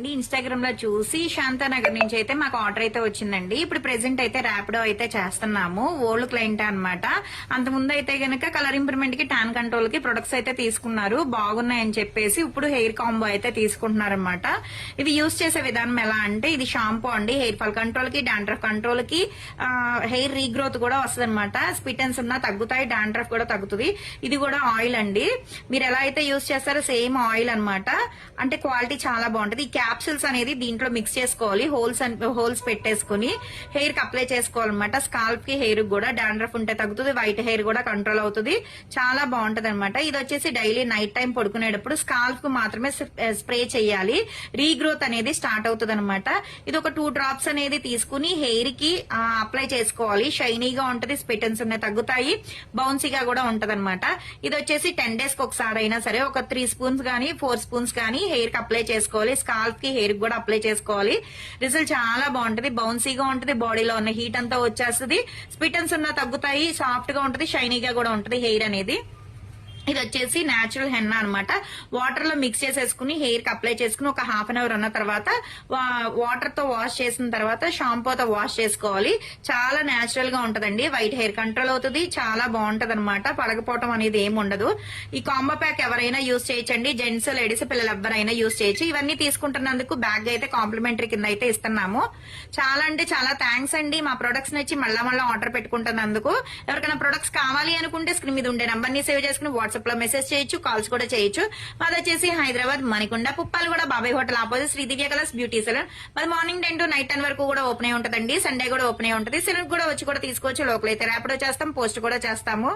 Instagram లో చూసి శాంతానగర్ నుంచి అయితే మాకు ఆర్డర్ అయితే వచ్చిందండి. ఇప్పుడు ప్రెసెంట్ అయితే ర్యాపిడో అయితే చేస్తున్నాము. ఓల్డ్ క్లయింట్ అనమాట. అంతకుముందు అయితే గనక కలర్ ఇంప్రూవ్మెంట్ కి టాన్ కంట్రోల్ కి ప్రొడక్ట్స్ అయితే తీసుకున్నారు, బాగున్నాయని చెప్పేసి ఇప్పుడు హెయిర్ కాంబో అయితే తీసుకుంటున్నారు అనమాట. ఇది యూజ్ చేసే విధానం ఎలా అంటే, ఇది షాంపూ అండి. హెయిర్ ఫాల్ కంట్రోల్ కి, డాండ్రఫ్ కంట్రోల్ కి, హెయిర్ రీగ్రోత్ కూడా వస్తుంది అనమాట. స్పిటన్స్ ఉన్నా తగ్గుతాయి, డాండ్రఫ్ కూడా తగ్గుతుంది. ఇది కూడా ఆయిల్ అండి. మీరు ఎలా అయితే యూజ్ చేస్తారో సేమ్ ఆయిల్ అనమాట. అంటే క్వాలిటీ చాలా బాగుంటది. క్యాప్సూల్స్ అనేది దీంట్లో మిక్స్ చేసుకోవాలి. హోల్స్ పెట్టేసుకుని హెయిర్ కి అప్లై చేసుకోవాలన్నమాట. స్కాల్ప్ కి, హెయిర్ కూడా డాండ్రఫ్ ఉంటే తగ్గుతుంది, వైట్ హెయిర్ కూడా కంట్రోల్ అవుతుంది. చాలా బాగుంటది అనమాట. ఇది వచ్చేసి డైలీ నైట్ టైం పడుకునేటప్పుడు స్కాల్ప్ కు మాత్రమే స్ప్రే చేయాలి. రీగ్రోత్ అనేది స్టార్ట్ అవుతుంది అనమాట. ఇది ఒక 2 డ్రాప్స్ అనేది తీసుకుని హెయిర్ కి అప్లై చేసుకోవాలి. షైనీగా ఉంటది, స్పిటన్స్ ఉన్నాయి తగ్గుతాయి, బౌన్సీగా కూడా ఉంటది అనమాట. ఇది వచ్చేసి 10 డేస్ కి ఒకసారి అయినా సరే ఒక 3 స్పూన్స్ గానీ 4 స్పూన్స్ గానీ హెయిర్ కి అప్లై చేసుకోవాలి. స్కాల్ప్ కి, హెయిర్ కూడా అప్లై చేసుకోవాలి. రిజల్ట్ చాలా బాగుంటది, బౌన్సీగా ఉంటది, బాడీలో ఉన్న హీట్ అంతా వచ్చేస్తుంది, స్పిటన్స్ ఉన్నా తగ్గుతాయి, సాఫ్ట్ గా ఉంటది, షైనీగా కూడా ఉంటది హెయిర్ అనేది. ఇది వచ్చేసి నేచురల్ హెన్నా అనమాట. వాటర్ లో మిక్స్ చేసేసుకుని హెయిర్ కి అప్లై చేసుకుని ఒక హాఫ్ అన్ అవర్ ఉన్న తర్వాత వాటర్ తో వాష్ చేసిన తర్వాత షాంపూతో వాష్ చేసుకోవాలి. చాలా నేచురల్ గా ఉంటదండి. వైట్ హెయిర్ కంట్రోల్ అవుతుంది, చాలా బాగుంటది అనమాట. పడకపోవటం అనేది ఏమి ఉండదు. ఈ కాంబో ప్యాక్ ఎవరైనా యూజ్ చేయొచ్చండి. జెంట్స్, లేడీస్, పిల్లలు ఎవరైనా యూజ్ చేయొచ్చు. ఇవన్నీ తీసుకుంటున్నందుకు బ్యాగ్ అయితే కాంప్లిమెంటరీ కింద అయితే ఇస్తున్నాము. చాలా అంటే చాలా థ్యాంక్స్ అండి. మా ప్రొడక్ట్స్ నచ్చి మళ్ళా ఆర్డర్ పెట్టుకుంటున్నందుకు. ఎవరికైనా ప్రొడక్ట్స్ కావాలి అనుకుంటే స్క్రీన్ మీద ఉండే నంబర్ ని సేవ్ చేసుకుని వాట్సాప్ లో మెసేజ్ చేయొచ్చు, కాల్స్ కూడా చేయొచ్చు. మాది వచ్చేసి Hyderabad Manikonda Puppalaguda Babai hotel opposite Sridivya colours beauty salon. మాది మార్నింగ్ 10 to నైట్ 10 వరకు కూడా ఓపెన్ అయి ఉంటదండి. సండే కూడా ఓపెన్ అయి ఉంటది. సెలూన్ కూడా వచ్చి కూడా తీసుకోవచ్చు. లోపల అయితే ర్యాపిడో చేస్తాం, పోస్ట్ కూడా చేస్తాము.